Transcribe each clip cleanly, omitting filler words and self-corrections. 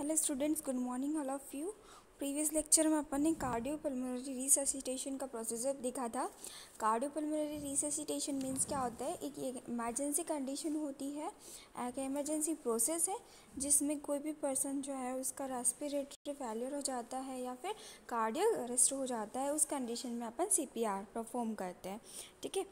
Hello students, good morning all of you. Previous lecture में अपन ने cardiopulmonary resuscitation का procedure देखा था। कार्डियोपल्मोनरी रिससिटेशन मीन्स क्या होता है, एक इमरजेंसी कंडीशन होती है, एक इमरजेंसी प्रोसेस है जिसमें कोई भी पर्सन जो है उसका रेस्पिरेटरी फेलियर हो जाता है या फिर कार्डियक अरेस्ट हो जाता है। उस कंडीशन में अपन CPR परफॉर्म करते हैं। ठीक है,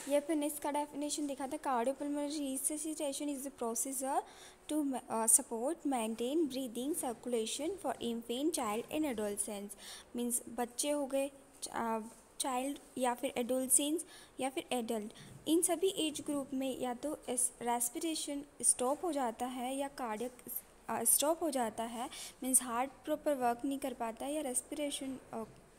ये अपन ने इसका डेफिनेशन देखा था। Cardiopulmonary resuscitation is the procedure to support maintain breathing circulation for infant, child and adolescence. Means बच्चे हो गए, चाइल्ड या फिर एडोलसेंस या फिर एडल्ट, इन सभी एज ग्रुप में या तो रेस्पिरेशन स्टॉप हो जाता है या कार्डियक स्टॉप हो जाता है। मीन्स हार्ट प्रॉपर वर्क नहीं कर पाता या रेस्पिरेशन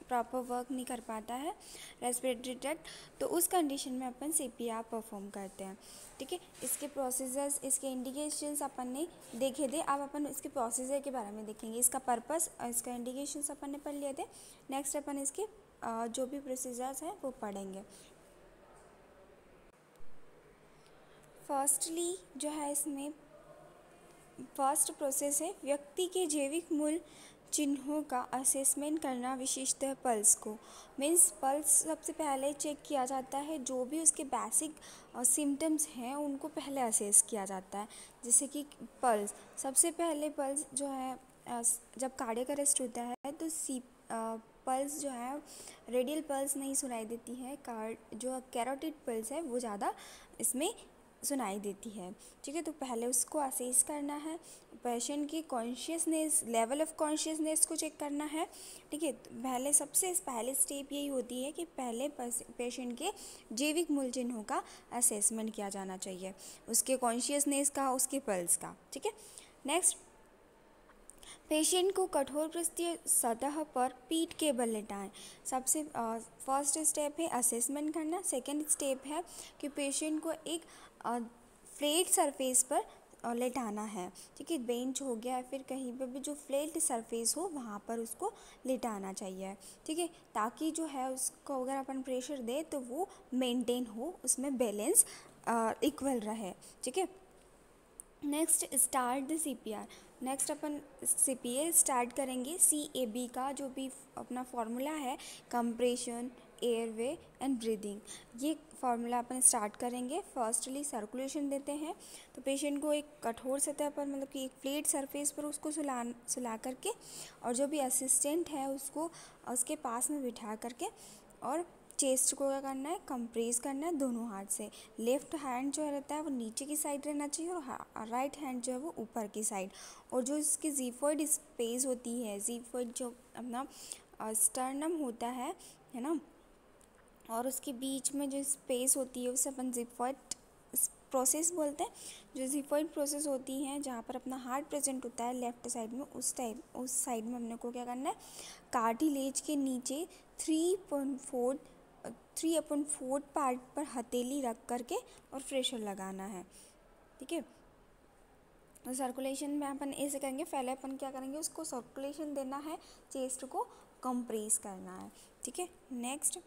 प्रॉपर वर्क नहीं कर पाता है, रेस्पिरेटरी ट्रैक्ट, तो उस कंडीशन में अपन CPR परफॉर्म करते हैं। ठीक है, इसके प्रोसीजर्स, इसके इंडिकेशंस अपन ने देखे थे। अब अपन इसके प्रोसीजर के बारे में देखेंगे। इसका पर्पस, इसका इंडिकेशंस अपन ने पढ़ लिए थे। नेक्स्ट अपन इसके जो भी प्रोसीजर्स हैं वो पढ़ेंगे। फर्स्टली जो है इसमें फर्स्ट प्रोसेस है व्यक्ति के जैविक मूल चिन्हों का असेसमेंट करना, विशेषतः पल्स को। मीन्स पल्स सबसे पहले चेक किया जाता है। जो भी उसके बेसिक सिम्टम्स हैं उनको पहले असेस किया जाता है। जैसे कि पल्स, सबसे पहले पल्स जो है जब कार्डियक अरेस्ट होता है तो पल्स जो है रेडियल पल्स नहीं सुनाई देती है, जो कैरोटिड पल्स है वो ज़्यादा इसमें सुनाई देती है। ठीक है, तो पहले उसको असेस करना है। पेशेंट की कॉन्शियसनेस, लेवल ऑफ कॉन्शियसनेस को चेक करना है। ठीक है, तो सबसे पहले स्टेप यही होती है कि पहले पेशेंट के जैविक मूल चिन्हों का असेसमेंट किया जाना चाहिए, उसके कॉन्शियसनेस का, उसके पल्स का। ठीक है, नेक्स्ट, पेशेंट को कठोर पृष्ठीय सतह पर पीठ के बल लेटाएं। सबसे फर्स्ट स्टेप है असेसमेंट करना। सेकंड स्टेप है कि पेशेंट को एक फ्लैट सरफेस पर लेटाना है। ठीक है, बेंच हो गया, फिर कहीं पर भी जो फ्लैट सरफेस हो वहाँ पर उसको लेटाना चाहिए। ठीक है, ताकि जो है उसको अगर अपन प्रेशर दे तो वो मेंटेन हो, उसमें बैलेंस इक्वल रहे। ठीक है, next start the CPR। Next upon CPR start करेंगे। CAB का जो भी अपना फॉर्मूला है, कंप्रेशन, एयरवे एंड ब्रीदिंग, ये फार्मूला अपन स्टार्ट करेंगे। फर्स्टली सर्कुलेशन देते हैं, तो पेशेंट को एक कठोर सतह पर, मतलब कि एक फ्लैट सरफेस पर उसको सुला करके, और जो भी असिस्टेंट है उसको उसके पास में बिठा करके, और चेस्ट को क्या करना है, कंप्रेस करना है दोनों हाथ से। लेफ्ट हैंड जो रहता है वो नीचे की साइड रहना चाहिए और राइट हैंड जो है वो ऊपर की साइड। और जो इसकी जीफॉइड स्पेस होती है, जीफॉइड जो अपना स्टर्नम होता है ना, और उसके बीच में जो स्पेस होती है उसे अपन जीफॉइड प्रोसेस बोलते हैं। जो जीफॉइड प्रोसेस होती है जहाँ पर अपना हार्ट प्रेजेंट होता है लेफ्ट साइड में, उस साइड में हमने को क्या करना है, कार्टिलेज के नीचे 3/4 पार्ट पर हथेली रख करके और प्रेशर लगाना है। ठीक है, तो सर्कुलेशन में अपन ऐसे करेंगे। पहले अपन क्या करेंगे, उसको सर्कुलेशन देना है, चेस्ट को कंप्रेस करना है। ठीक है, नेक्स्ट,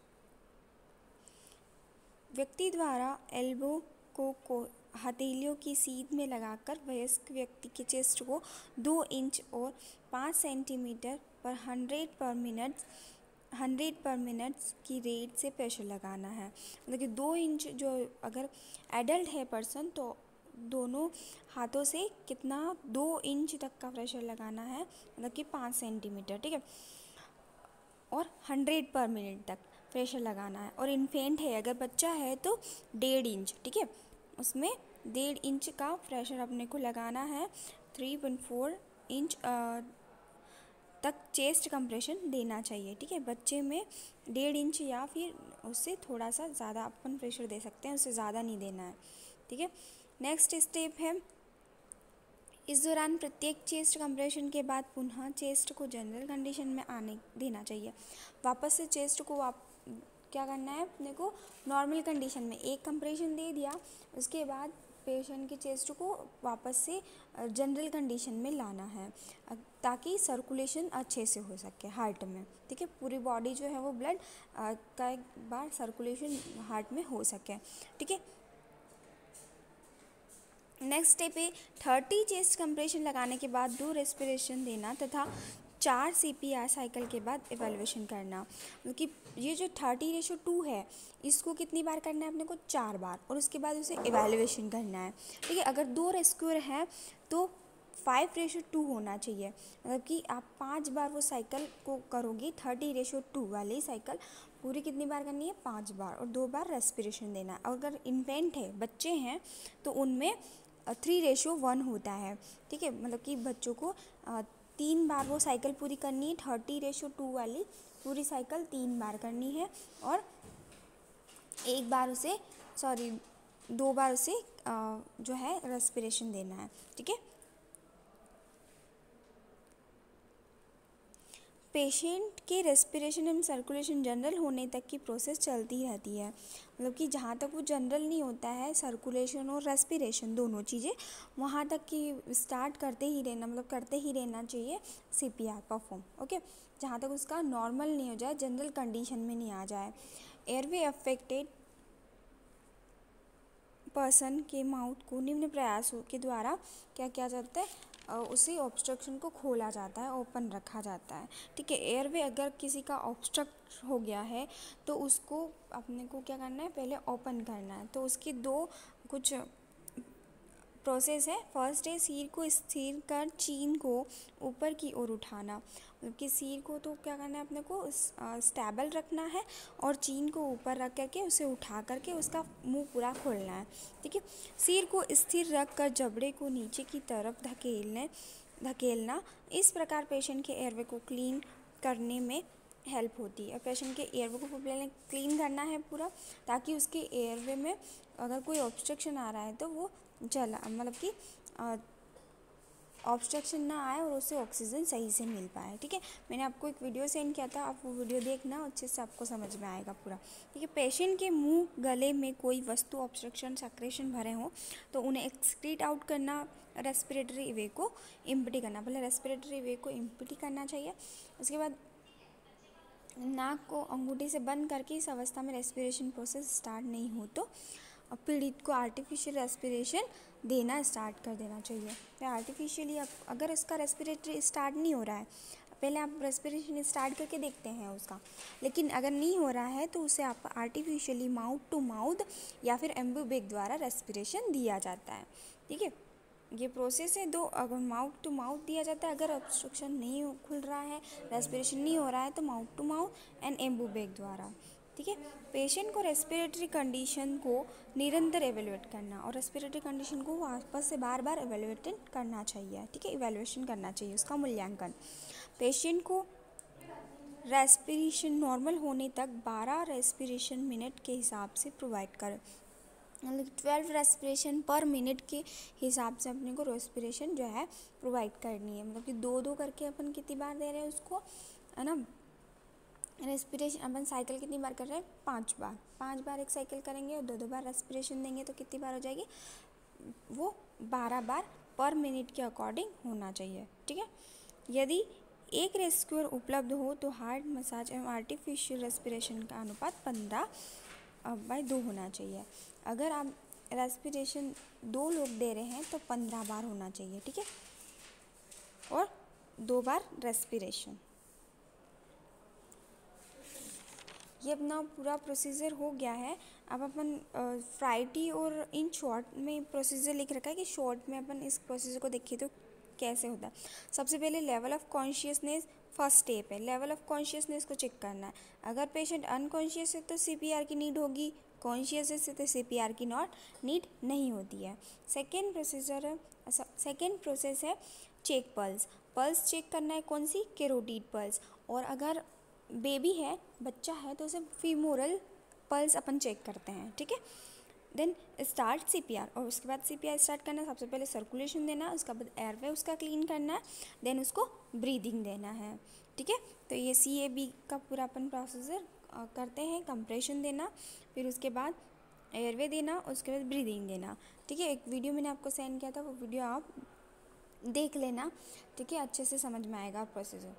व्यक्ति द्वारा एल्बो को हथेलियों की सीध में लगाकर वयस्क व्यक्ति के चेस्ट को 2 इंच और 5 सेंटीमीटर पर 100 पर मिनट की रेट से प्रेशर लगाना है। मतलब कि 2 इंच, जो अगर एडल्ट है पर्सन तो दोनों हाथों से कितना 2 इंच तक का प्रेशर लगाना है, मतलब कि 5 सेंटीमीटर। ठीक है, और 100 पर मिनट तक प्रेशर लगाना है। और इन्फेंट है, अगर बच्चा है तो 1.5 इंच। ठीक है, उसमें 1.5 इंच का प्रेशर अपने को लगाना है। 3.4 इंच तक चेस्ट कंप्रेशन देना चाहिए। ठीक है, बच्चे में 1.5 इंच या फिर उससे थोड़ा सा ज़्यादा अपन प्रेशर दे सकते हैं, उससे ज़्यादा नहीं देना है। ठीक है, नेक्स्ट स्टेप है, इस दौरान प्रत्येक चेस्ट कंप्रेशन के बाद पुनः चेस्ट को जनरल कंडीशन में आने देना चाहिए। वापस से चेस्ट को क्या करना है अपने को, नॉर्मल कंडीशन में एक कंप्रेशन दे दिया, उसके बाद पेशेंट के चेस्ट को वापस से जनरल कंडीशन में लाना है, ताकि सर्कुलेशन अच्छे से हो सके हार्ट में। ठीक है, पूरी बॉडी जो है वो ब्लड का एक बार सर्कुलेशन हार्ट में हो सके। ठीक है, नेक्स्ट स्टेप है 30 चेस्ट कंप्रेशन लगाने के बाद 2 रेस्पिरेशन देना तथा 4 CPR साइकिल के बाद इवैल्यूएशन करना। क्योंकि ये जो 30:2 है इसको कितनी बार करना है अपने को 4 बार, और उसके बाद उसे इवैल्यूएशन करना है। ठीक है, अगर 2 रेस्क्यूअर हैं तो 5:2 होना चाहिए, मतलब कि आप 5 बार वो साइकिल को करोगी। 30:2 वाली साइकिल पूरी कितनी बार करनी है, 5 बार, और 2 बार रेस्पिरेशन देना है। और अगर इन्फेंट है, बच्चे हैं, तो उनमें 3:1 होता है। ठीक है, मतलब कि बच्चों को 3 बार वो साइकिल पूरी करनी है। 30:2 वाली पूरी साइकिल 3 बार करनी है, और 2 बार उसे जो है रेस्पिरेशन देना है। ठीक है, पेशेंट के रेस्पिरेशन एंड सर्कुलेशन जनरल होने तक की प्रोसेस चलती रहती है। मतलब कि जहाँ तक वो जनरल नहीं होता है, सर्कुलेशन और रेस्पिरेशन दोनों चीज़ें, वहाँ तक की स्टार्ट करते ही रहना, मतलब करते ही रहना चाहिए CPR परफॉर्म। ओके, जहाँ तक उसका नॉर्मल नहीं हो जाए, जनरल कंडीशन में नहीं आ जाए। एयरवे अफेक्टेड पर्सन के माउथ को निम्न प्रयासों के द्वारा क्या किया जाता है, उसी ऑब्स्ट्रक्शन को खोला जाता है, ओपन रखा जाता है। ठीक है, एयरवे अगर किसी का ऑब्स्ट्रक्ट हो गया है तो उसको अपने को क्या करना है, पहले ओपन करना है। तो उसकी 2 कुछ प्रोसेस है। फर्स्ट है सिर को स्थिर कर चीन को ऊपर की ओर उठाना। मतलब कि सिर को तो क्या करना है अपने को स्टेबल रखना है, और चीन को ऊपर रख करके उसे उठा करके उसका मुंह पूरा खोलना है। ठीक है, सिर को स्थिर रख कर जबड़े को नीचे की तरफ धकेलना। इस प्रकार पेशेंट के एयरवे को क्लीन करने में हेल्प होती है। पेशेंट के एयरवे को पहले क्लीन करना है पूरा, ताकि उसके एयरवे में अगर कोई ऑब्स्ट्रक्शन आ रहा है तो वो मतलब कि ऑब्स्ट्रक्शन ना आए और उसे ऑक्सीजन सही से मिल पाए। ठीक है, मैंने आपको एक वीडियो सेंड किया था, आप वो वीडियो देखना, अच्छे से आपको समझ में आएगा पूरा। ठीक है, पेशेंट के मुंह गले में कोई वस्तु ऑब्स्ट्रक्शन सेक्रेशन भरे हों तो उन्हें एक्सक्रीट आउट करना, रेस्पिरेटरी वे को इम्पटी करना। पहले रेस्पिरेटरी वे को इम्पटी करना चाहिए, उसके बाद नाक को अंगूठी से बंद करके इस अवस्था में रेस्पिरेशन प्रोसेस स्टार्ट नहीं हो तो पीड़ित को आर्टिफिशियल रेस्पिरेशन देना स्टार्ट कर देना चाहिए। तो आर्टिफिशियली अगर इसका रेस्पिरेटरी स्टार्ट नहीं हो रहा है, पहले आप रेस्पिरेशन स्टार्ट करके देखते हैं उसका, लेकिन अगर नहीं हो रहा है तो उसे आप आर्टिफिशियली माउथ टू माउथ या फिर एम्बुबेक द्वारा रेस्पिरेशन दिया जाता है। ठीक है, ये प्रोसेस है। अगर माउथ टू माउथ दिया जाता है, अगर ऑब्स्ट्रक्शन नहीं खुल रहा है, रेस्पिरेशन नहीं हो रहा है, तो माउथ टू माउथ एंड एम्बुबेक द्वारा। ठीक है, पेशेंट को रेस्पिरेटरी कंडीशन को निरंतर एवेल्युएट करना, और रेस्पिरेटरी कंडीशन को वापस से बार बार एवेल्युएट करना चाहिए। ठीक है, इवैल्यूएशन करना चाहिए, उसका मूल्यांकन। पेशेंट को रेस्पिरेशन नॉर्मल होने तक 12 रेस्पिरेशन मिनट के हिसाब से प्रोवाइड करें। मतलब 12 रेस्पिरेशन पर मिनट के हिसाब से अपने को रेस्पिरेशन जो है प्रोवाइड करनी है। मतलब कि 2-2 करके अपन कितनी बार दे रहे हैं उसको, है ना। रेस्पिरेशन अपन साइकिल कितनी बार कर रहे हैं, 5 बार। 5 बार एक साइकिल करेंगे और 2-2 बार रेस्पिरेशन देंगे तो कितनी बार हो जाएगी, वो 12 बार पर मिनट के अकॉर्डिंग होना चाहिए। ठीक है, यदि एक रेस्क्यूअर उपलब्ध हो तो हार्ट मसाज एवं आर्टिफिशियल रेस्पिरेशन का अनुपात 15/2 होना चाहिए। अगर आप रेस्पिरेशन 2 लोग दे रहे हैं तो 15 बार होना चाहिए। ठीक है, और 2 बार रेस्पिरेशन। ये अपना पूरा प्रोसीजर हो गया है। अब अपन फ्राइटी और इन शॉर्ट में प्रोसीजर लिख रखा है कि शॉर्ट में अपन इस प्रोसीजर को देखिए तो कैसे होता है। सबसे पहले level of consciousness first step है, लेवल ऑफ कॉन्शियसनेस को चेक करना है। अगर पेशेंट अनकॉन्शियस है तो CPR की नीड होगी, कॉन्शियस है तो CPR की नीड नहीं होती है। सेकेंड प्रोसेस है चेक पल्स। पल्स चेक करना है, कौन सी, कैरोटिड पल्स। और अगर बेबी है, बच्चा है, तो उसे फीमोरल पल्स अपन चेक करते हैं। ठीक है, देन स्टार्ट CPR, और उसके बाद CPR स्टार्ट करना है। सबसे पहले सर्कुलेशन देना है, उसके बाद एयरवे उसका क्लीन करना है, देन उसको ब्रीदिंग देना है। ठीक है, तो ये CAB का पूरा अपन प्रोसीजर करते हैं। कंप्रेशन देना, फिर उसके बाद एयरवे देना, उसके बाद ब्रीदिंग देना। ठीक है, एक वीडियो मैंने आपको सेंड किया था, वो वीडियो आप देख लेना। ठीक है, अच्छे से समझ में आएगा प्रोसीजर।